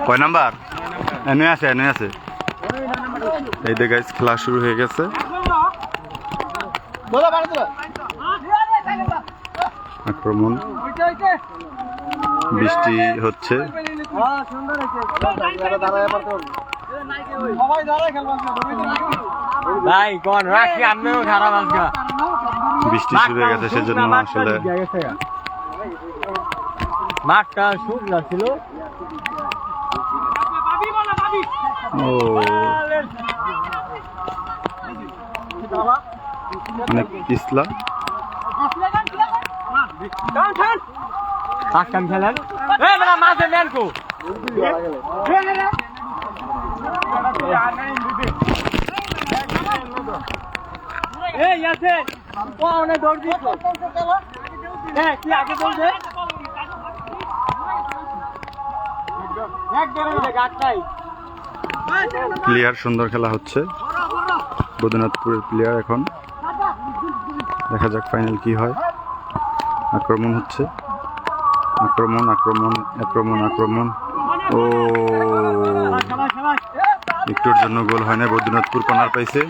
কয় নাম্বার? এনে আছে এনে আছে। এই যে গাইস খেলা শুরু হয়ে গেছে। আক্রমণ, বৃষ্টি হচ্ছে। বৃষ্টি শুরু হয়ে গেছে, সেজন্য আসলে মাঠটা শুকনা ছিল। অনেক পিছলা। খেলেন মাঝে নেন কো প্লেয়ার সুন্দর খেলা হচ্ছে, বৈদ্যনাথপুরের প্লেয়ার। এখন দেখা যাক ফাইনাল কি হয়। আক্রমণ হচ্ছে, আক্রমণ আক্রমণ আক্রমণ আক্রমণ। ও একটুর জন্য গোল হয় না, বৈদ্যনাথপুর কর্নার পাইছে।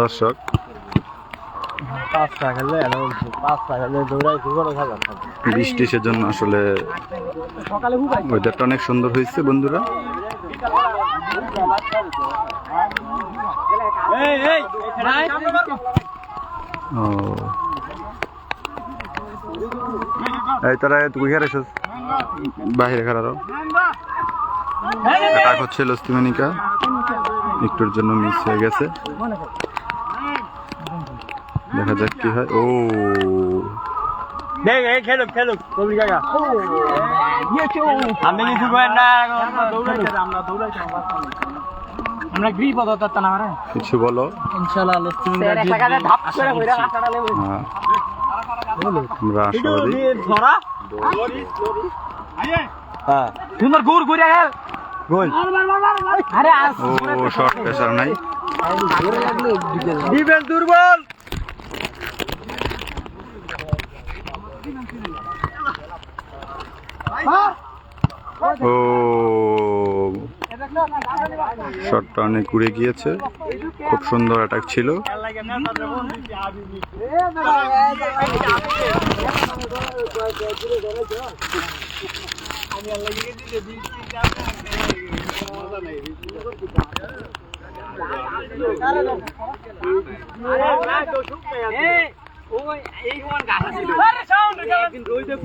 দর্শক বৃষ্টি, সেজন্য আসলে ওয়েদারটা অনেক সুন্দর হয়েছে বন্ধুরা। এই তারা তুই খেলে বাহিরে খেলারও অ্যাটাক হচ্ছে লস্তিমানিকা, একটুর জন্য মিস হয়ে গেছে। দেখা যাক কি হয়। ও খেলুক খেলুক আমি কিছু কিছু বলো। আমরা আশাবাদী। সুন্দর গোল করে গেল গোল। ও শর্ট প্রেসার নাই, ডিফেন্স দুর্বল। ও শটটা অনেক উড়ে গিয়েছে। খুব সুন্দর অ্যাটাক ছিল।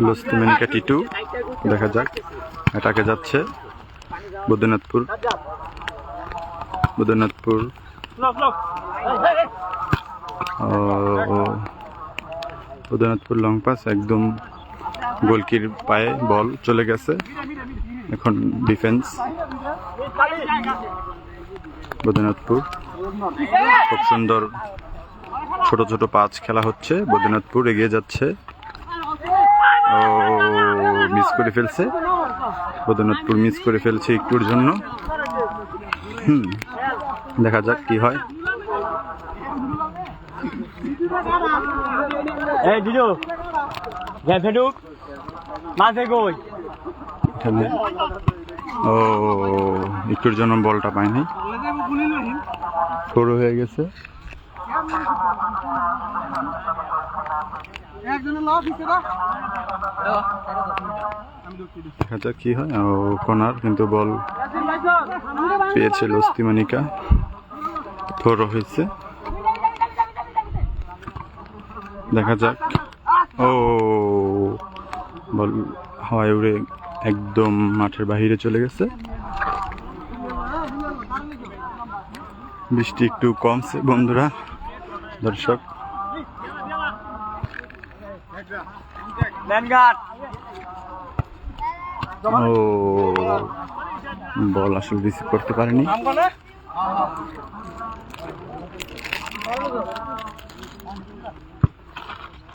লস্তিমানিকা টিটু, দেখা যাক অ্যাটাকে যাচ্ছে বৈদ্যনাথপুর। বৈদ্যনাথপুর বৈদ্যনাথপুর লং পাস, একদম গোলকির পায়ে বল চলে গেছে। এখন ডিফেন্স বৈদ্যনাথপুর। খুব সুন্দর ছোট ছোট পাঁচ খেলা হচ্ছে, বৈদ্যনাথপুর এগিয়ে যাচ্ছে। ও মিস করে ফেলছে, বৈদ্যনাথপুর মিস করে ফেলছে একটুর জন্য। দেখা যাক কি হয়। ও একটুর জন্য বলটা পায়নি, সরু হয়ে গেছে। দেখা যাক কি হয়। ও কর্নার, কিন্তু বল পেয়েছে লস্তিমানিকা, থ্রো হয়েছে। দেখা যাক। ও বল হাওয়ায় উড়ে একদম মাঠের বাহিরে চলে গেছে। বৃষ্টি একটু কমছে বন্ধুরা, দর্শক। ও বল আসলে রিসিভ করতে পারেনি।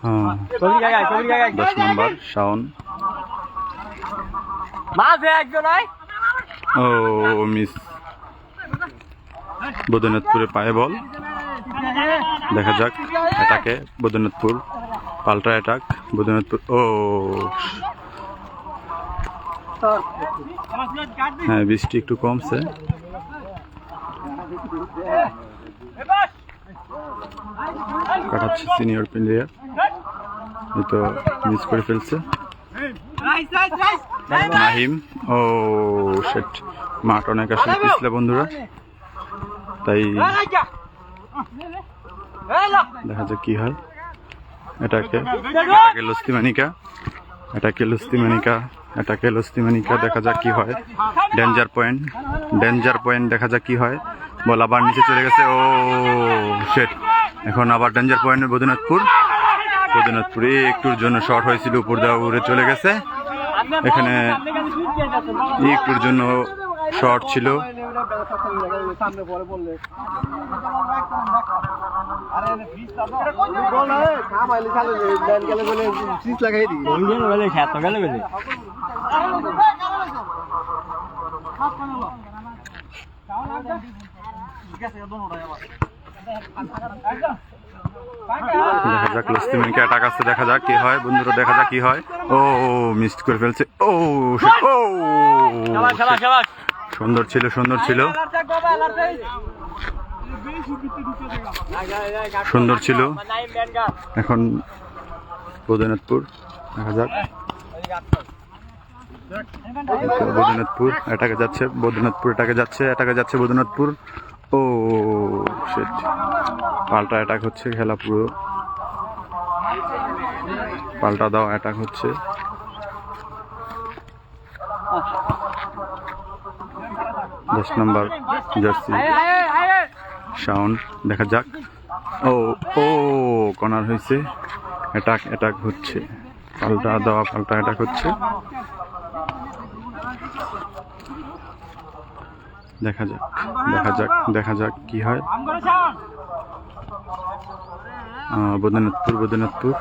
হ্যাঁ, 10 নম্বর শাওন। ও মিস, বৈদ্যনাথপুরে পায়ে বল। দেখা যাক। এটাকে বৈদ্যনাথপুর, পাল্টা অ্যাটাক বৈদ্যনাথপুর। ও হ্যাঁ, বৃষ্টি একটু কমছে। কাটাচ্ছে সিনিয়র প্লেয়ার, এই তো মিস করে ফেলছে নাহিম। ও সেট, মাঠ অনেক আসলে পিছলে বন্ধুরা, তাই দেখা যাক কি হয়। এটাকে লস্তিমানিকা, এটাকে লস্তিমানিকা, এটাকে লস্তিমানিকা, দেখা যাক কি হয়। ডেঞ্জার পয়েন্ট, ডেঞ্জার পয়েন্ট, দেখা যাক কি হয়। বল আবার নিচে চলে গেছে। ও সেট, এখন আবার ডেঞ্জার পয়েন্টে বৈদ্যনাথপুর। বৈদ্যনাথপুরে একটুর জন্য শর্ট হয়েছিল, উপর দেওয়া উড়ে চলে গেছে। এখানে একটুর জন্য শর্ট ছিল। দেখা যাক লস্তিমানিকা অ্যাটাক আসছে, দেখা যাক কি হয় বন্ধুরা, দেখা যাক কি হয়। ও মিস করে ফেলছে। ও ও সুন্দর ছিল, সুন্দর ছিল, সুন্দর ছিল। এখন বৈদ্যনাথপুর, দেখা যাক। বৈদ্যনাথপুর এটাকে যাচ্ছে, বৈদ্যনাথপুর এটাকে যাচ্ছে, এটাকে যাচ্ছে বৈদ্যনাথপুর। ও শিট, পাল্টা অ্যাটাক হচ্ছে, খেলা পুরো পাল্টা দাও অ্যাটাক হচ্ছে। দশ নম্বর জার্সি শাওন, দেখা যাক। ও ও কর্নার হয়েছে, অ্যাটাক অ্যাটাক হচ্ছে, পাল্টা দেওয়া পাল্টা অ্যাটাক হচ্ছে। দেখা যাক, দেখা যাক, দেখা যাক কি হয়। বৈদ্যনাথপুর, বৈদ্যনাথপুর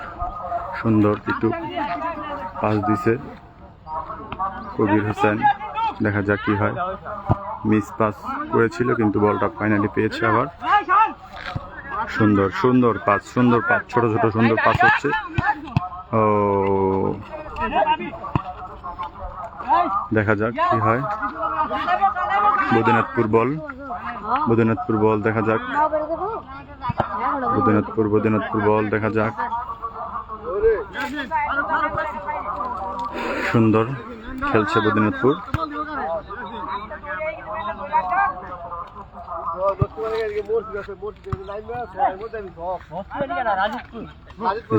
সুন্দর একটু পাস দিছে কবির হোসেন, দেখা যাক কি হয়। মিস পাস করেছিল কিন্তু বলটা ফাইনালি পেয়েছে আবার। সুন্দর সুন্দর পাস, সুন্দর পাস, ছোট ছোট সুন্দর পাস হচ্ছে। ও দেখা যাক কি হয়। বৈদ্যনাথপুর বল, বৈদ্যনাথপুর বল, দেখা যাক। বৈদ্যনাথপুর, বৈদ্যনাথপুর বল, দেখা যাক। সুন্দর খেলছে বৈদ্যনাথপুর।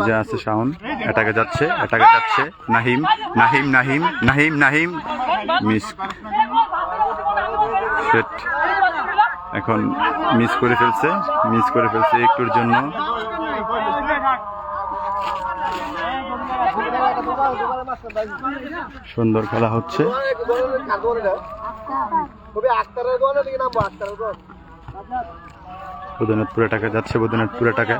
যে আছে শাওন, এটাকে যাচ্ছে, এটাকে যাচ্ছে নাহিম, নাহিম, নাহিম, নাহিম, নাহিম, মিস সেট, এখন মিস করে ফেলছে, মিস করে ফেলছে একটুর জন্য। সুন্দর খেলা হচ্ছে। বৈদ্যনাথপুর এটাকে যাচ্ছে, বৈদ্যনাথপুর এটাকে।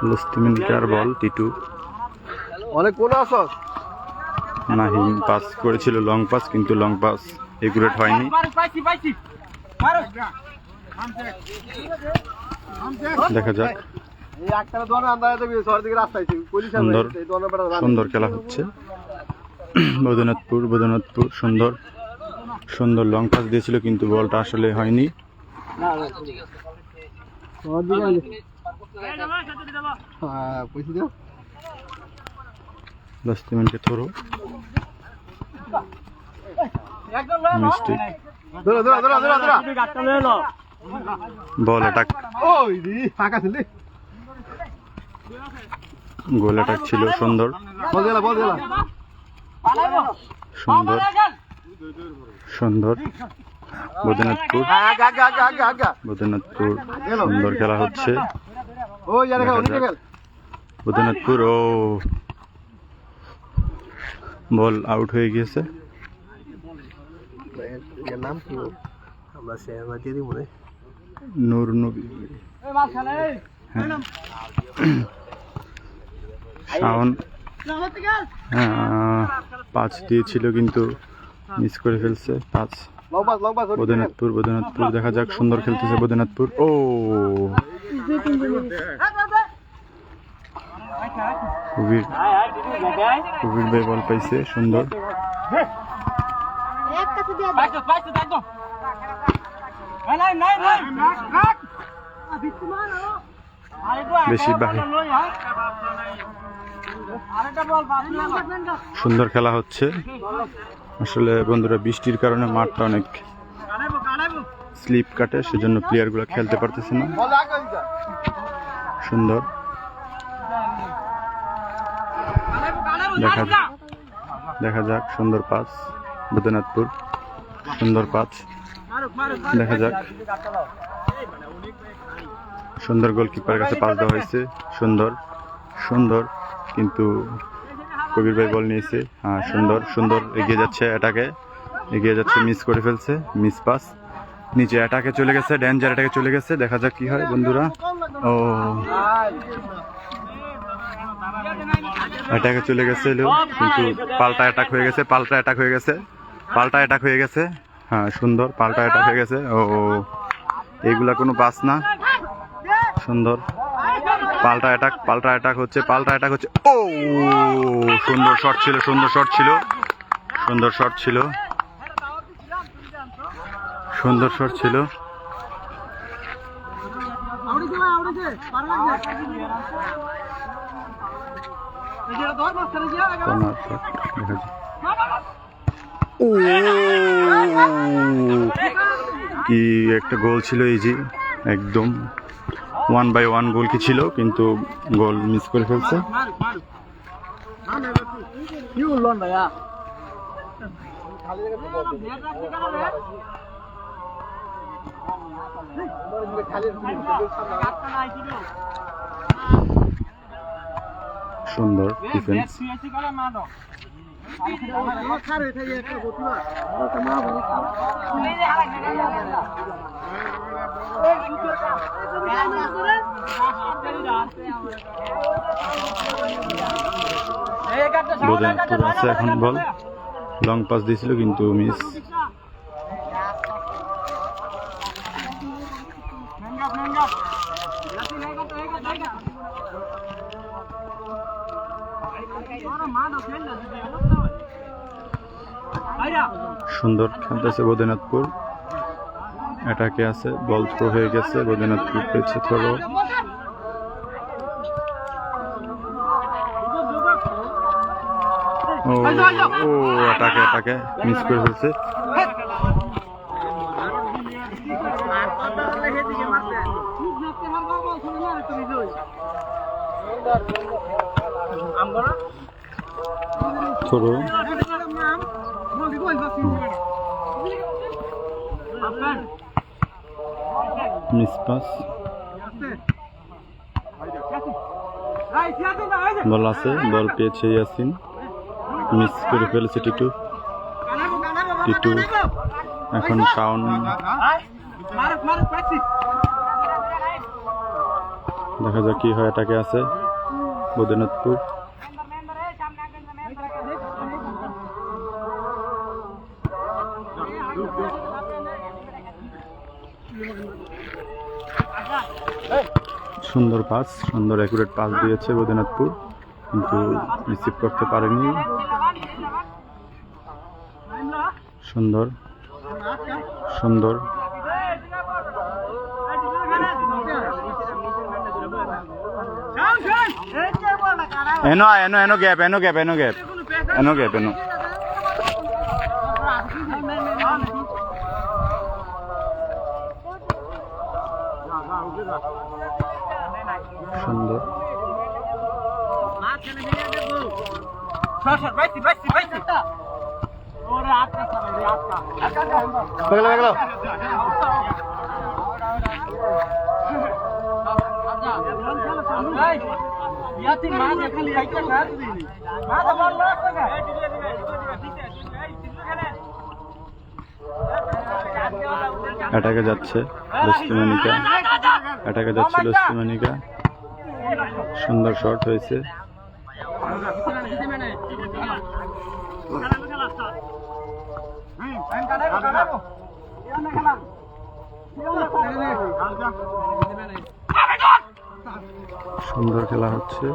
লস্তিমানিকার বল, টিটু। অনেক কোন আছো? নাহিম পাস করেছিল লং পাস, কিন্তু লং পাস একুরেট হয়নি। দেখা যাক। সুন্দর সুন্দর খেলা হচ্ছে। বৈদ্যনাথপুর, বৈদ্যনাথপুর সুন্দর সুন্দর লং পাস দিয়েছিল কিন্তু বলটা আসলে হয়নি। লস্তিমানিকা থ্রো, মিস্টেক, বল অ্যাটাক, গোল অ্যাটাক ছিল। সুন্দর সুন্দর সুন্দর। বৈদ্যনাথপুর, বৈদ্যনাথপুর সুন্দর খেলা হচ্ছে। বৈদ্যনাথপুর, ও বল আউট হয়ে গিয়েছে। নূর নবী, শাওন 5 দিয়েছিল কিন্তু মিস করে ফেলছে। 5 বৈদ্যনাথপুর দেখা যাক, সুন্দর খেলতেছে বৈদ্যনাথপুর। ও কবির ভাই বল পাইছে, সুন্দর। বেশি বাহে সুন্দর খেলা হচ্ছে আসলে বন্ধুরা। বৃষ্টির কারণে মাঠটা অনেক স্লিপ কাটে, সেজন্য প্লেয়ারগুলো খেলতে পারতেছে না। সুন্দর দেখা যাক, সুন্দর পাস বৈদ্যনাথপুর, সুন্দর পাস দেখা যাক। সুন্দর গোলকিপারের কাছে পাস দেওয়া হয়েছে, সুন্দর কিন্তু কবির ভাই বল নিয়েছে। হ্যাঁ সুন্দর এগিয়ে যাচ্ছে, মিস করে ফেলছে, মিস পাস। নিচে অ্যাটাকে চলে গেছে, ডেঞ্জার অ্যাটাকে চলে গেছে। দেখা যাক কি হয় বন্ধুরা। ও অ্যাটাকে চলে গেছে কিন্তু পাল্টা অ্যাটাক হয়ে গেছে। হ্যাঁ সুন্দর পাল্টা অ্যাটাক হয়ে গেছে। ও এইগুলা কোনো পাস না। সুন্দর পাল্টা অ্যাটাক হচ্ছে। ও সুন্দর শট ছিল। কি একটা গোল ছিল, এই যে একদম 1-1 গোল কি ছিল, কিন্তু গোল মিস করে ফেলছে। সুন্দর ডিফেন্স। এখন বল লং পাস দিয়েছিল কিন্তু মিস। সুন্দর খেলতেছে বৈদ্যনাথপুর, অ্যাটাকে আছে, বল থ্রো হয়ে গেছে, বৈদ্যনাথপুর পেয়েছে থ্রো। ও অ্যাটাকে মিস করে ফেলছে। Throw miss pass. বল আছে, বল পেয়েছে ইয়াসিন, মিস করে ফেলেছে টিটু। এখন কাউন্ট। দেখা যাক কি হয়। এটাকে আছে বৈদ্যনাথপুর। সুন্দর পাস, সুন্দর অ্যাকুরেট পাস দিয়েছে বৈদ্যনাথপুর, কিন্তু রিসিভ করতে পারেনি। সুন্দর এনো গ্যাপ সুন্দর অ্যাটাকে যাচ্ছে লস্তিমানিকা। সুন্দর শট হয়েছে। সুন্দর খেলা হচ্ছে।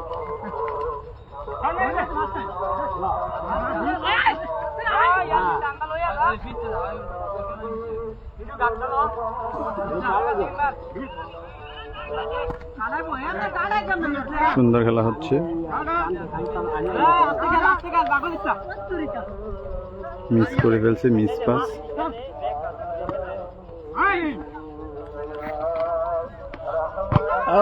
সুন্দর খেলা হচ্ছে। মিস করে ফেলছে, মিস পাস। ও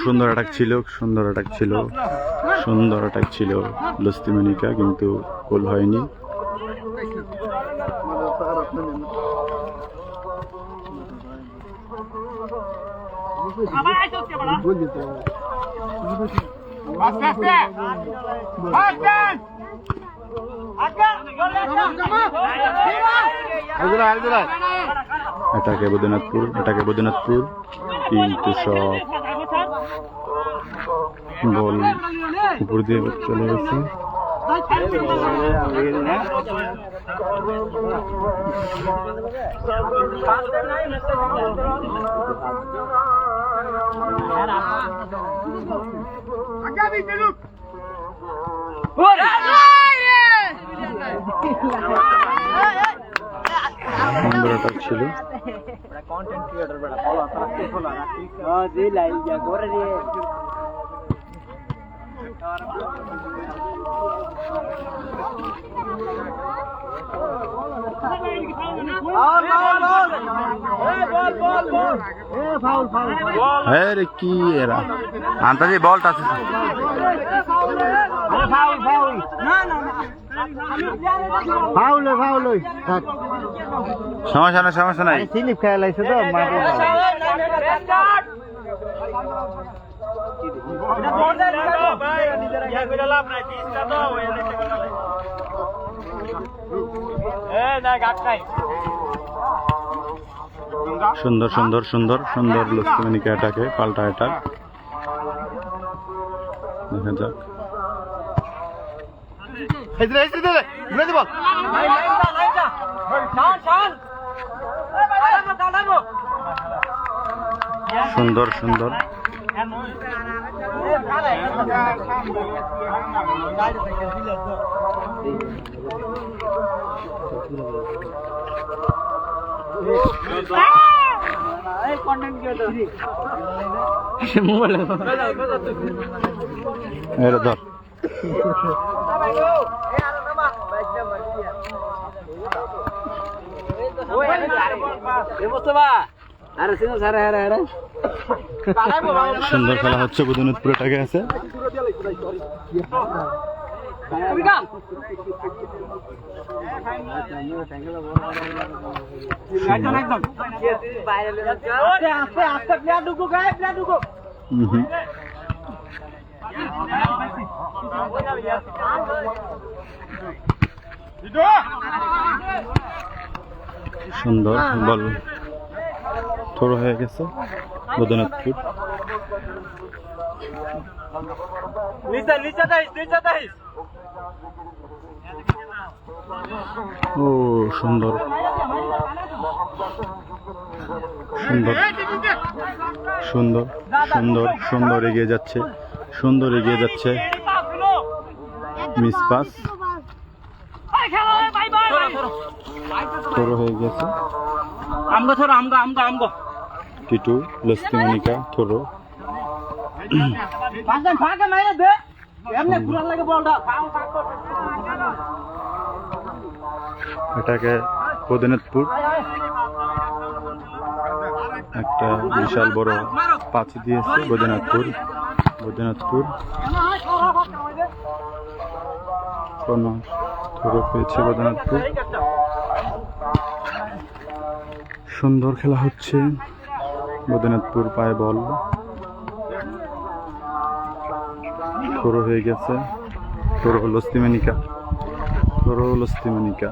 সুন্দর অ্যাটাক ছিল, সুন্দর অ্যাটাক ছিল, সুন্দর অ্যাটাক ছিল লস্তিমানিকা, কিন্তু গোল হয়নি। এটাকে বৈদ্যনাথপুর, এটাকে বৈদ্যনাথপুর, কিন্তু সব বল উপর দিয়ে চলে গেছে। সুন্দর অ্যাটাক ছিল। আরে কি এরা আন্তাজি বলটা আছে। সমস্যা নাই, সমস্যা নাই। স্লিপ খেয়ে লাইছে তো সুন্দর সুন্দর সুন্দর সুন্দর লস্তিমানিকা এটাকে পাল্টা অ্যাটাক। দেখা যাক। সুন্দর সুন্দর এটা ধর। সুন্দর খেলা হচ্ছে, বৈদ্যনাথপুর এটাকে আছে। সুন্দর বল থ্রো হয়ে গেছে বৈদ্যনাথপুর। ও সুন্দর সুন্দর সুন্দর সুন্দর সুন্দর এগিয়ে যাচ্ছে, সুন্দর এগিয়ে যাচ্ছে। মিস পাস থ্রো হয়ে গেছে। টিটু লস্তিমানিকা থ্রো। এটাকে বৈদ্যনাথপুর একটা বিশাল বড় পাঁচি দিয়েছে। বৈদ্যনাথপুর বৈদ্যনাথপুর কোন থ্রো পেয়েছে বৈদ্যনাথপুর। সুন্দর খেলা হচ্ছে, বৈদ্যনাথপুর পায়ে বল থ্রো হয়ে গেছে। Throw Lostimanika, throw Lostimanika.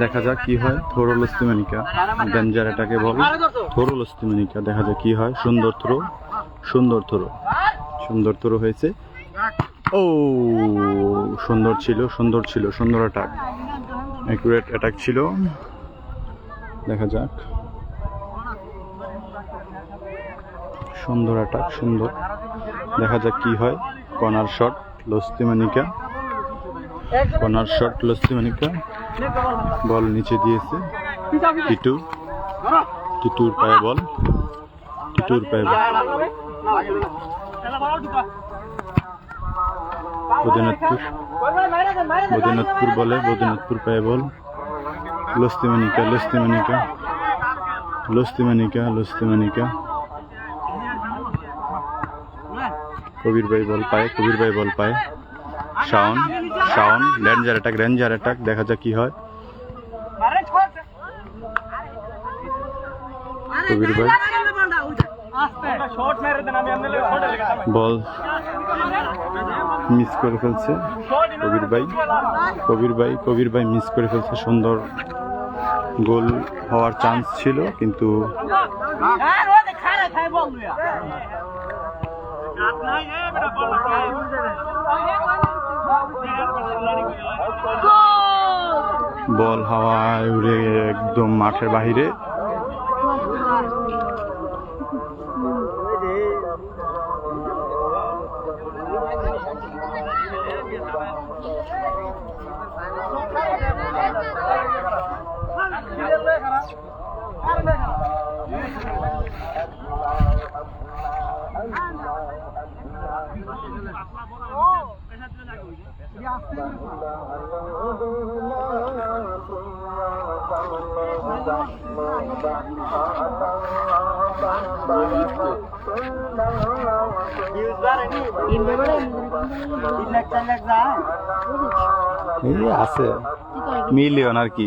দেখা যাক কি হয়। থ্রো লস্তিমানিকা, ডেঞ্জার এটাকে বল থ্রো লস্তিমানিকা। দেখা যাক কি হয়। সুন্দর থ্রো, সুন্দর থ্রো, সুন্দর থ্রো হয়েছে। ও সুন্দর ছিল, সুন্দর ছিল, সুন্দর অ্যাটাক, অ্যাকুরেট অ্যাটাক ছিল। দেখা যাক, সুন্দর অ্যাটাক, সুন্দর। দেখা যাক কি হয়। Corner shot Lostimanika, corner shot Lostimanika. Ball নিচে দিয়েছে টিটু, টিটুর পায়ে বল, টিটুর পায়ে বল। বদিনাথপুর, বদিনাথপুর বলে, বদিনাথপুর পায়ে বল। লস্তিমানিকা, লস্তিমানিকা, লস্তিমানিকা, লস্তিমানিকা। কবির ভাই বল পায়, কবির ভাই বল পায়। Shaon, Shaon ranger attack, ranger attack. দেখা যাক কি হয়। কবির ভাই বল মিস করে ফেলছে। কবির ভাই, কবির ভাই, কবির ভাই মিস করে ফেলছে। সুন্দর গোল হওয়ার চান্স ছিল, কিন্তু বল হাওয়ায় উড়ে একদম মাঠের বাহিরে। আছে মিলিয়ন আর কি।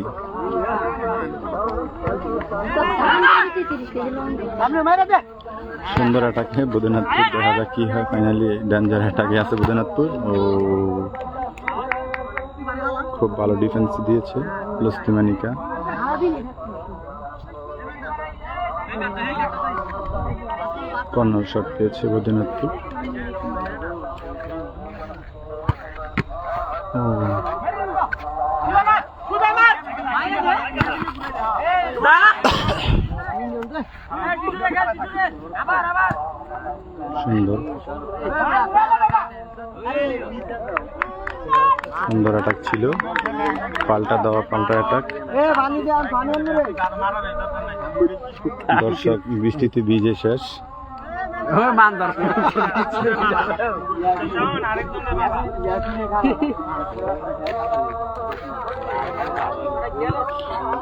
সুন্দর অ্যাটাকে বদিনাথপুর। দেখা যাক কি হয়। ফাইনালি ডেঞ্জার অ্যাটাকে আছে বদিনাথপুর। ও খুব ভালো ডিফেন্স দিয়েছে লস্তিমানিকা। কর্নার শট পেয়েছে বদিনাথপুর। ও সুন্দর, সুন্দর অ্যাটাক ছিল। পাল্টা দেওয়া, পাল্টা অ্যাটাক। দর্শক বৃষ্টিতে ভিজে শেষ।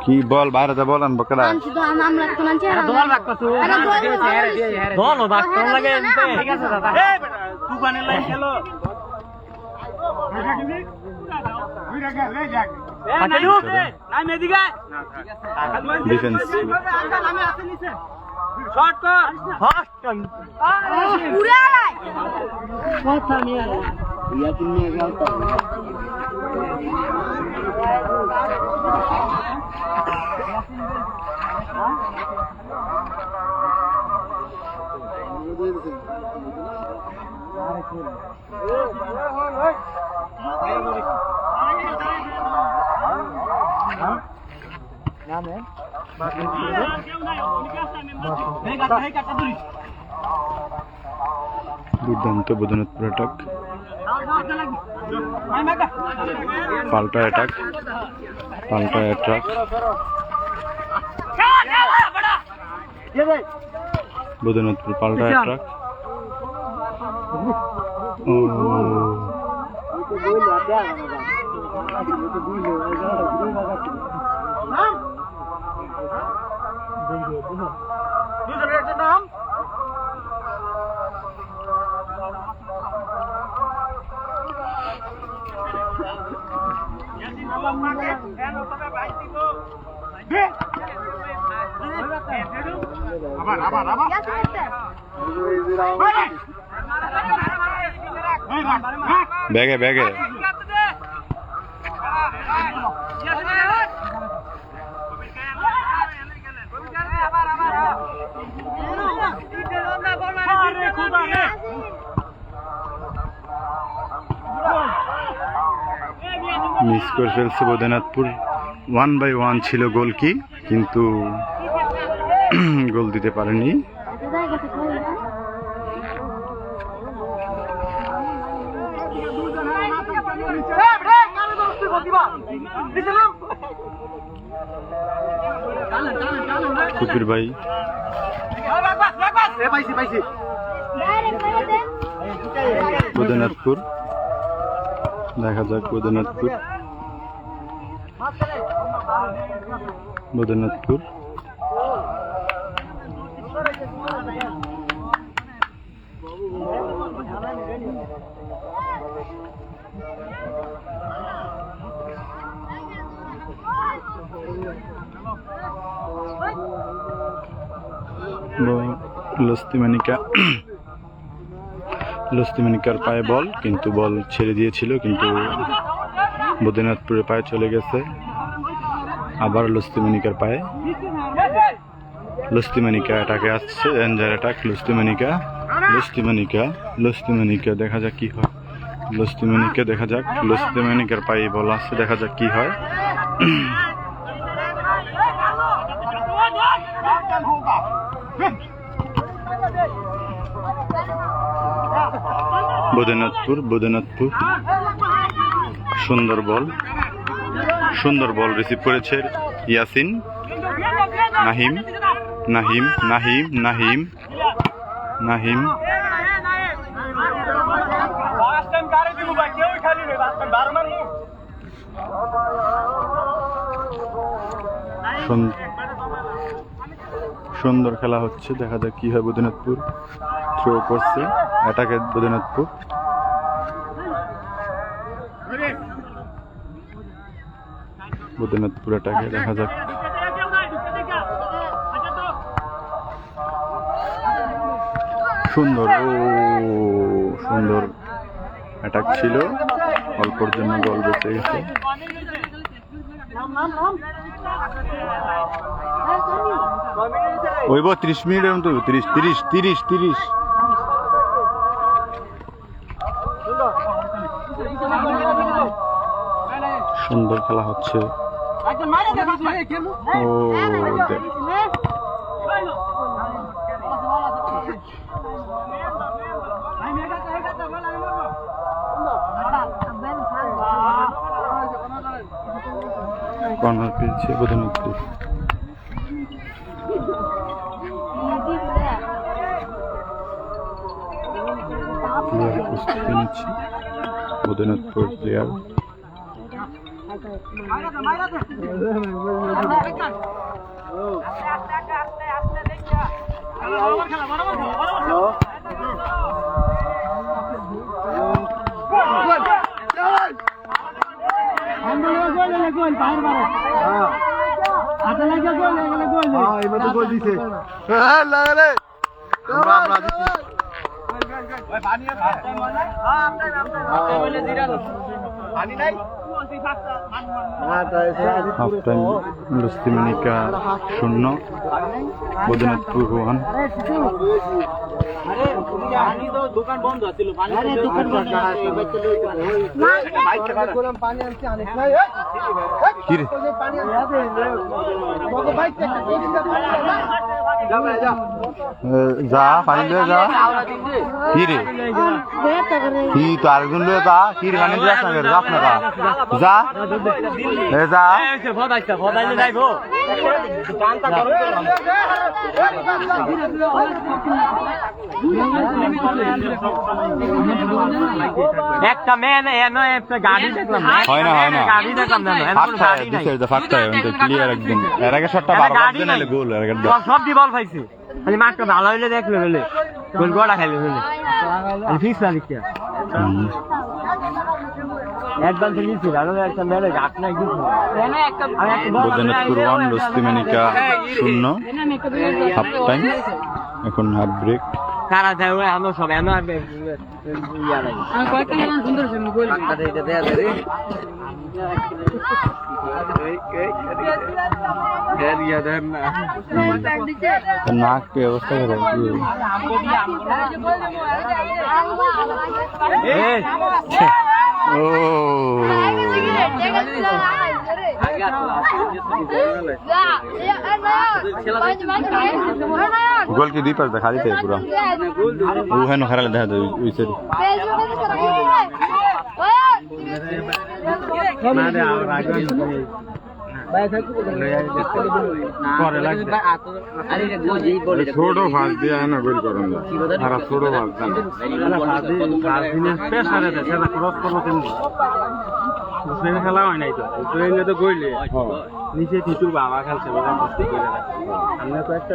কি বল বাইরে বল আনবো কেডা? ডিফেন্স দুর্দান্ত বদিনাথপুর অ্যাটাক। পাল্টা অ্যাটাক, পাল্টা অ্যাটাক। বদিনাথপুর পাল্টা অ্যাটাক। ব্যাগে ব্যাগে মিস করে ফেলছে বৈদ্যনাথপুর। 1-1 ছিল গোল কি, কিন্তু গোল দিতে পারেনি। কুপির ভাই বৈদ্যনাথপুর, দেখা যাক বৈদ্যনাথপুর। লস্তিমানিকার পায়ে বল, কিন্তু বল ছেড়ে দিয়েছিল, কিন্তু বৈদ্যনাথপুরের পায়ে চলে গেছে। আবার লস্তিমানিকার পায়ে, লস্তিমানিকা অ্যাটাকে আসছে, ডেঞ্জার অ্যাটাক। লস্তিমানিকা দেখা যাক কি হয়। লস্তিমানিকার পায়ে বল আসছে, দেখা যাক কি হয়। বৈদ্যনাথপুর সুন্দর বল রিসিভ করেছে ইয়াসিন। নাহিম সুন্দর খেলা হচ্ছে, দেখা যাক কি হয়। বৈদ্যনাথপুর থ্রো করছে, অ্যাটাকে বৈদ্যনাথপুর। অ্যাটাকে, দেখা যাক। সুন্দর অ্যাটাক ছিল, অল্পর জন্য গোল বেঁচে গেছে। ওই 30 মিনিটের মতো, 30। সুন্দর খেলা হচ্ছে। কর্নার পেয়েছে বৈদ্যনাথপুর। প্রস্তুতি নিচ্ছে Baidyanathpur player. Half time Lostimanika 0, Baidyanathpur 1। যা পানি লয়ে যা, কি রে কি তো আরেকজন লয়ে যা, কি রে পানি দিয়ে আসা করে যাস না, যা যা একটা মেয়ে একটা গাড়ি দেখলাম, হয় না গাড়ি দেখলাম ক্লিয়ার একদম। এর আগে শটটা বারবার দেন, নালে গোল। এর আগে সব দি বল পাইছে, খালি মাঠটা ভালো হইলে দেখলে হলে গোল গোড়া খাইলে হলে ফিক্স না লিখিয়া একদম নিয়েছিল। আর একটা মেয়ে গাছ নাই কিছু। Baidyanathpur 1, লস্তিমানিকা 0, half time. এখন হাফ ব্রেক। কারা যায় আমরা সব এমন নাক অবস্থা ও গোল কি দুই পাশ দেখা দিতে পুরো ও হেন খারাপ দেখা যায় ওই সাইড ছোট ফাঁস দিয়ে না গোল করেন আর ছোট ফাঁস খেলা হয় নাই তো ট্রেনে তো গইলে নিচে টিটুর বাবা খেলছে আমরা তো একটা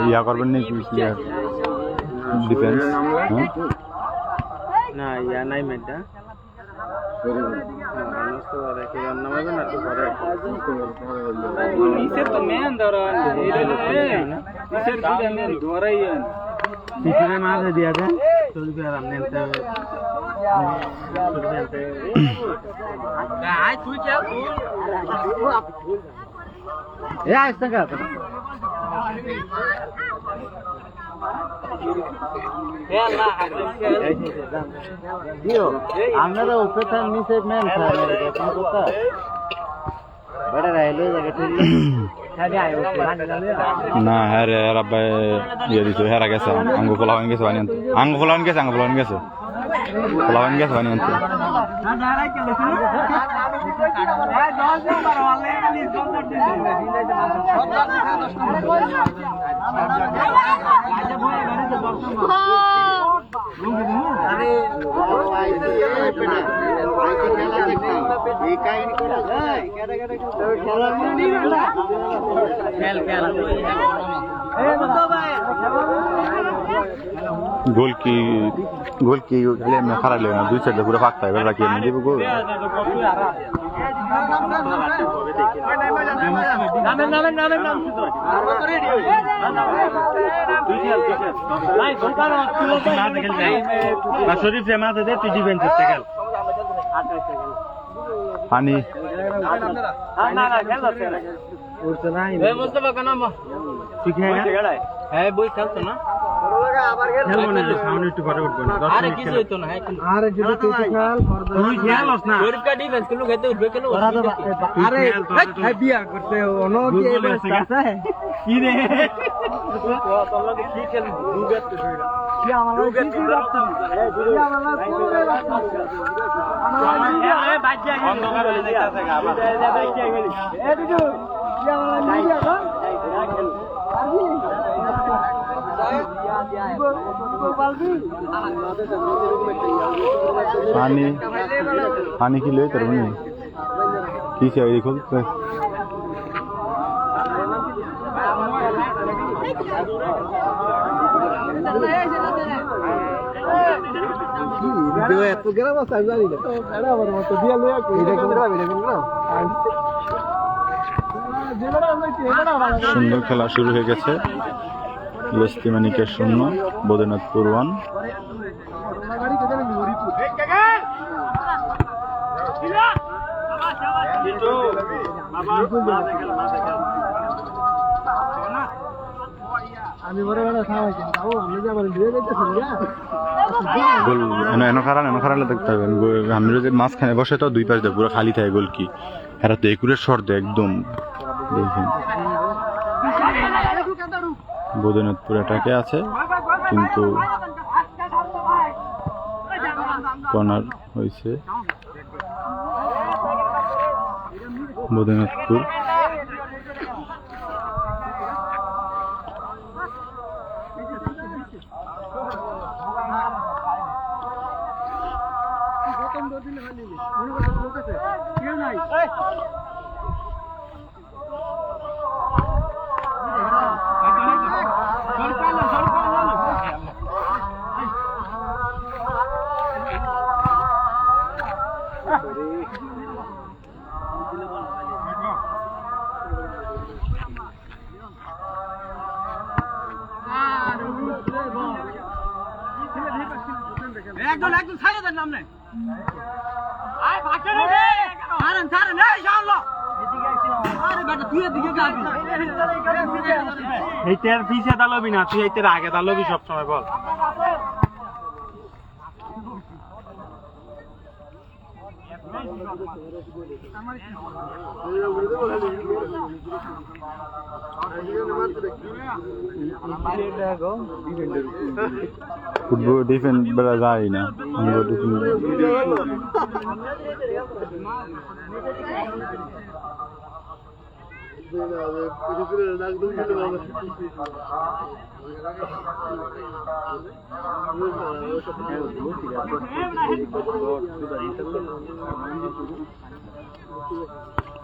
ইয়া করবেন নাকি ডিফেন্স না ইয়া নাই মেয়েটা পিছনে মাছ দিয়া দেন চলবে আর আমনে তুই কে এ আইসা কা আপনারা উপরে থান নিচে মেন না হ্যাঁ রে রাব্বা ইয়ে দিছো হেরা গেছে আঙ্গ ফলাওয়ান গেছে বানি আনতে আঙ্গ ফলাওয়ান গেছে ফলাওয়ান গেছে বানি আনতে গোল কি খেলে এমনি খারাপ লাগে না দুই সাইডে পুরো ফাঁকটা এবার রাখি এমনি দিব গোল শরীফ রে মাঝে দে তুই ডিফেন্স করতে গেল পানি না খেল উঠতে নাই মুস্তফা কেন তুই খেলা হ্যাঁ বই খেলতো না খেলবো না সামনে একটু পরে উঠবো না আরে কিছু হইতো না আরে যদি তুই খেল তুই খেলস না শরীফ কা ডিফেন্স কেন খেতে উঠবে কেন আরে ভাই বিয়া করতে অনো কি আছে কি রে তোর লাগে কি খেল দুগাতে ধইরা কি আমার কি রাখতা কি আমার পুরো রাখতা আমার বাচ্চা অন্ধকার হয়ে যাইতাছে গা আমার বাচ্চা গেলি এ দিদু কি আমার নিয়া গো पानी की ले तरफ नहीं की चाहिए खुद সুন্দর খেলা শুরু হয়ে গেছে লস্তি মানিকের 0 বৈদ্যনাথপুর 1 গোল এনে খারালে দেখতে পাবেন আমি যদি মাঝখানে বসে তো দুই পাশ দিয়ে পুরো খালি থাকে গোল কি এরা তো একুরের শর্ত একদম দেখেন বৈদ্যনাথপুর এটাকে আছে কিন্তু কর্নার হয়েছে বৈদ্যনাথপুর একদম ছাড়ে দেন নামনে আয় ভাগে রে ছাড়েন এই ইনশাআল্লাহ এদিকে আইছিলাম আরে বেটা তুই এদিকে যাবি এইটার পিছে দালবি না তুই এইটার আগে দালবি সব সময় বল ফুটবল ডিফেন্স বেলা যায় না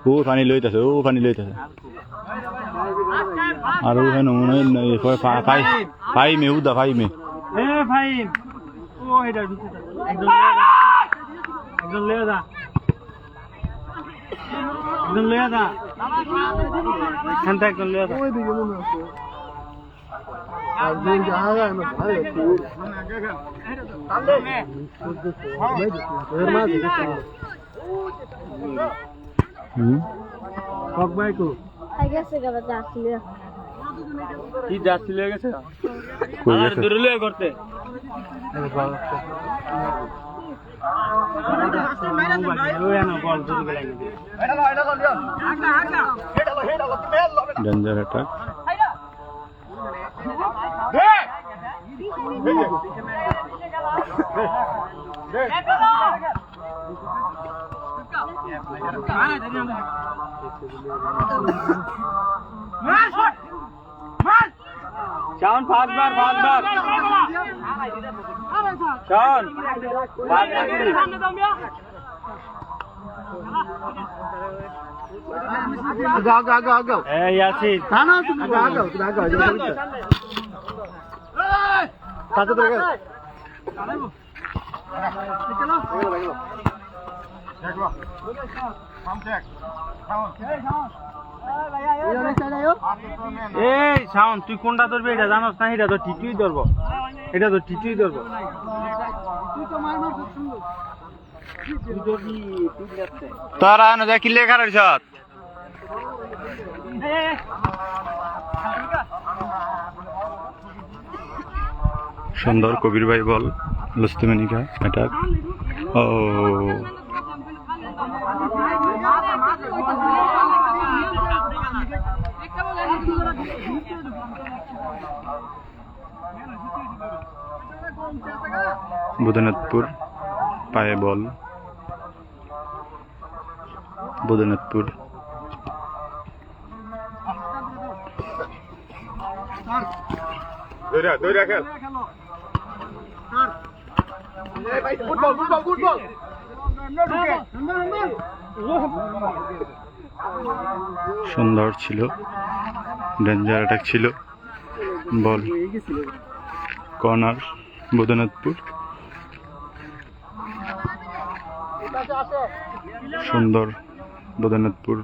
ও পানি লইতেছে আর ওখানে মনে হয় ফাই মে উদা ফাই মে ভাই ও এটা একদম লে দা এখানটা একদম লে দা কি যাচ্ছিল গেছে দূরে করতে ডেঞ্জার অ্যাটাক शान फास्ट बार शान आगाओ ए यासीन ना तुम आगाओ साथ में चलो देखो हम चेक এই শাওন তুই কোনটা ধরবি এটা জানোস না এটা তো টিটুই ধরবো তারা না যা কিলে খারাপ শট সুন্দর কবির ভাই বল লুস্তিমানিকা অ্যাটাক ও বুধনাথপুর পায়ে বল বুধনাথপুর সুন্দর ছিল ডেঞ্জার অ্যাটাক ছিল বল কর্নার বুধনাথপুর সুন্দর বুধনাথপুর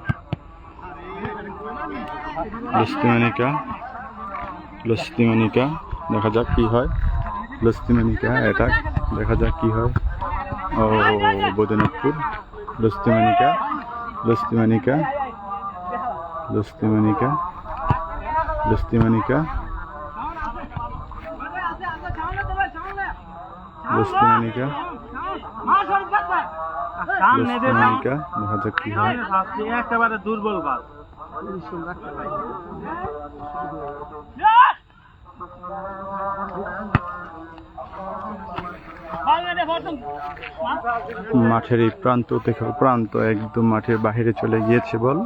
লস্তিমানিকা দেখা যাক কি হয় লস্তিমানিকা অ্যাটাক দেখা যাক কি হয় ও বুধনাথপুর লস্তিমানিকা দেখা যাক কি হয় একেবারে দুর্বল বল মাঠের এই প্রান্ত থেকে প্রান্ত একদম মাঠের বাইরে চলে গিয়েছে বল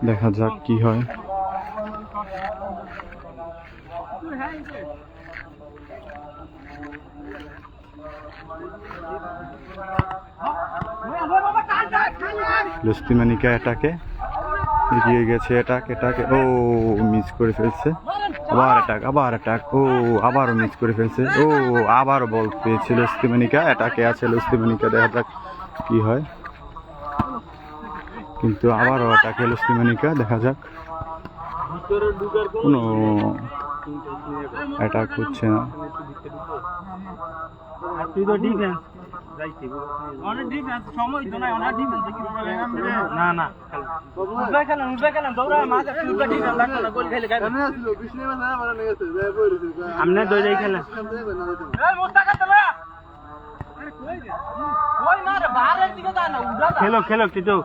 দেখা যাক কি হয় লুস্তিমানিকা অ্যাটাকে এগিয়ে গেছে অ্যাটাকে ও মিস করে ফেলছে আবার অ্যাটাক ও আবারও মিস করে ফেলছে ও আবারও বল পেয়েছে লুস্তিমানিকা অ্যাটাকে আছে লুস্তিমানিকা দেখা যাক কি হয় কিন্তু আবারও অ্যাটাকে লুস্তিমানিকা দেখা যাক কোনো অ্যাটাক হচ্ছে না আমরা খেলো খেলো টিটো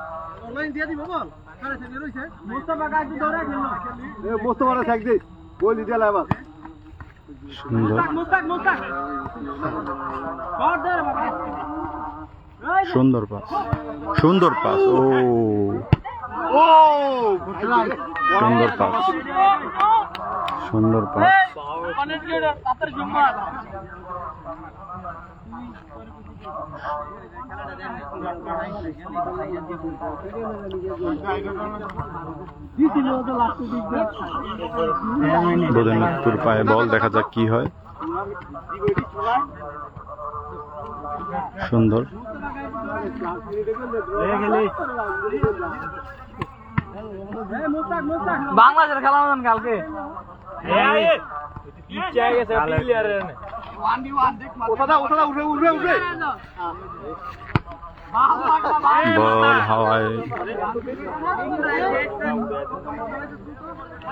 সুন্দর পাস, সুন্দর পাস, ও সুন্দর পাস, সুন্দর পাস। বদরনাথপুর পায়ে বল, দেখা যাক কি হয়। সুন্দর, বাংলাদেশের খেলা মতন কালকে বল হাওয়ায়,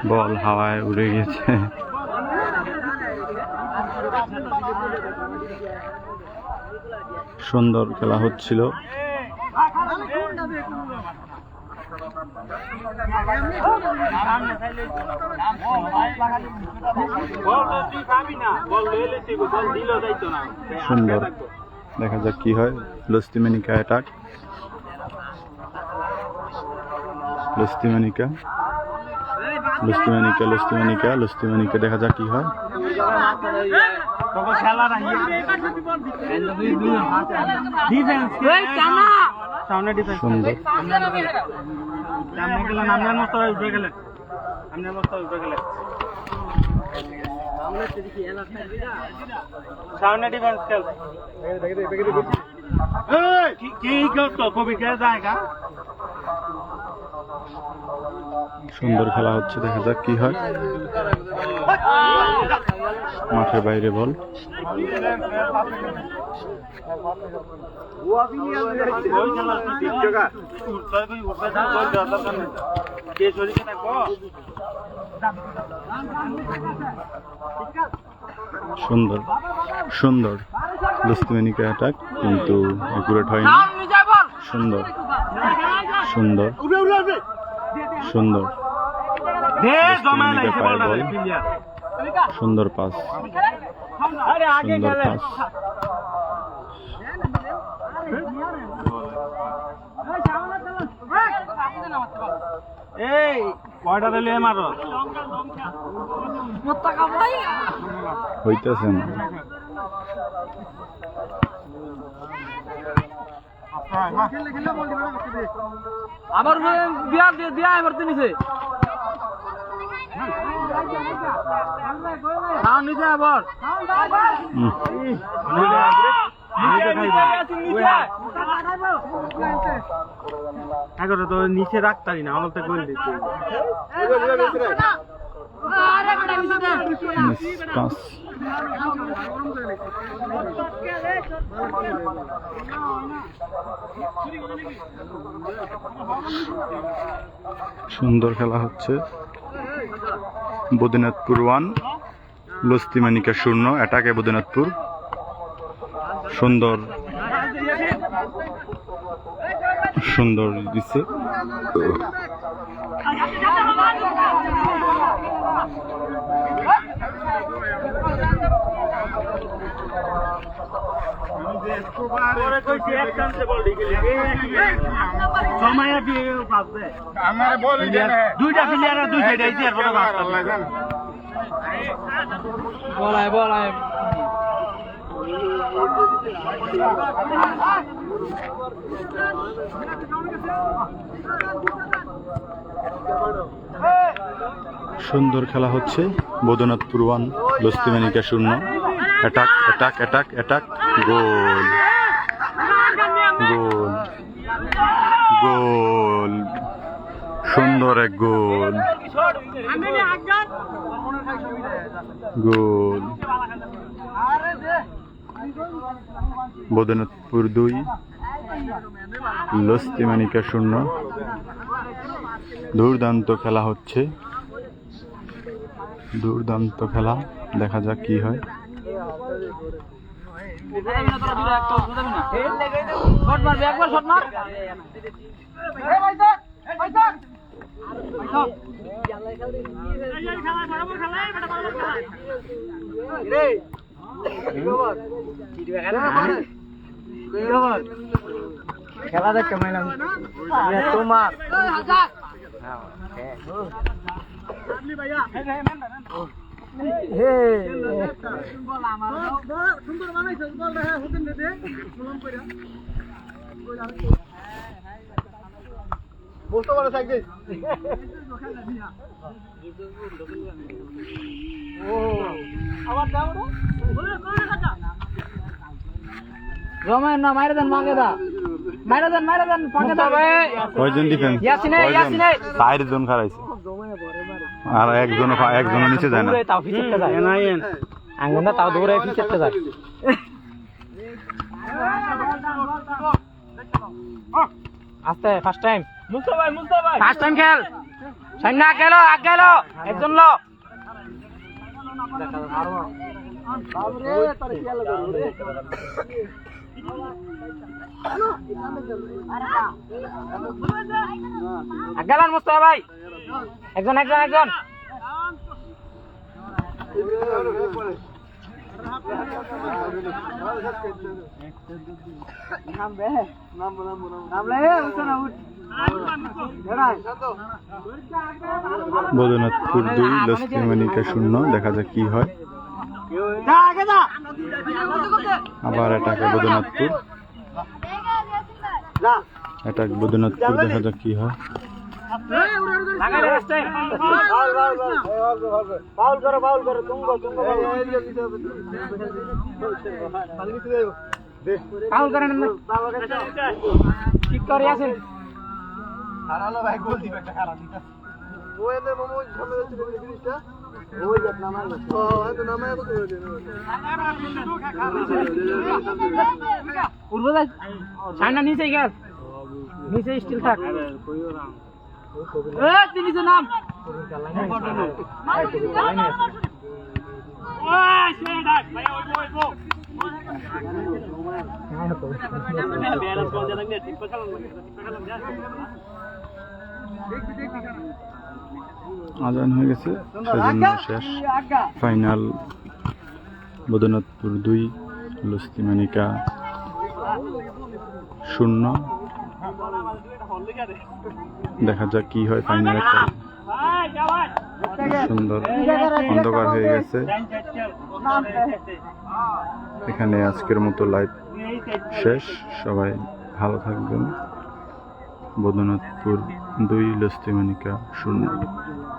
বল হাওয়ায় উড়ে গেছে। সুন্দর খেলা হচ্ছিল। সুন্দর, দেখা যাক কি হয়। লস্তিমেনিকা অ্যাটাক, লস্তিমেনিকা, লস্তিমেনিকা, লস্তিমেনিকা, লস্তিমেনিকা, দেখা যাক কি হয়। সুন্দর, সামনে ডিফেন্স খেল কি করতো কবিকে জায়গা। সুন্দর খেলা হচ্ছে, দেখা যাক কি হয়। মাঠের বাইরে বল। সুন্দর, সুন্দর লস্তিমেনিকা অ্যাটাক, কিন্তু একুরেট হয়নি। সুন্দর, সুন্দর, সুন্দর, লস্তিমেনিকা পায়ে বল। সুন্দর পাস, সুন্দর পাস। এই কয়টা দিলে মারো হইতেছে না। আবার দিয়া দিয়া এবার নিচে নিচে আবার এখন তো নিচে রাখতারি না, আমাকে গোল দিতে। সুন্দর খেলা হচ্ছে। বদিনাথপুর 1, লস্তিমেনিকা 0। অ্যাটাকে বদিনাথপুর। সুন্দর, সুন্দর দিচ্ছে। দুইটা প্লেয়ার দুই সাইড আইছে আর বলায় বলায় সুন্দর খেলা হচ্ছে। বদরনাথপুর 1, লস্তিমেনিকা 0। অ্যাটাক, অ্যাটাক, অ্যাটাক, অ্যাটাক, গোল, গোল, গোল, সুন্দর এক গোল, গোল। বদরনাথপুর 2, লস্তিমেনিকা 0। দুর্দান্ত খেলা হচ্ছে, দুর্দান্ত খেলা, দেখা যাক কি হয়। শট মারবি একবার শট মার খেলা দেখ কেমন তোমার বুঝতে পারে থাকবে রমেন না মাইরে দেন মাগে দা মাইরে দেন পাকে দা ভাই কয়জন ডিফেন্স চারজন খারাইছে আর একজন নিচে যায় না তাও ফিচতে যায় না আঙ্গনটা তাও দৌড়ে ফিচতে যায় আস্তে ফার্স্ট টাইম মুস্তাফা ভাই ফার্স্ট টাইম খেল সামনে আগ গেল একজন লো গেলেন মুস্তাফা ভাই একজন বদনাথপুর 2 লস্কিমানিকা 0 দেখা যাক কি হয় আবার অ্যাটাক বদনাথপুর দেখা যাক কি হয় ঠিক করে আছেন হারালো ভাই গোল দিবে একটা খারাপ দিতা ওই এনে মোমো সামনে যাচ্ছে জিনিসটা ওই যাক নামায় ও এত নামায় কত করে দেন উড়ব যাই সাইনা নিচে গেল নিচে স্টিল থাক এ তিনি যে নাম ওই সেই ডাক ভাই ওই আজান হয়ে গেছে সেজন্য শেষ ফাইনাল বদনাথপুর 2 লস্কিমানিকা 0 দেখা যাক কি হয় ফাইনালে সুন্দর অন্ধকার হয়ে গেছে এখানে আজকের মতো লাইভ শেষ সবাই ভালো থাকবেন বদনাথপুর 2 লস্কিমানিকা 0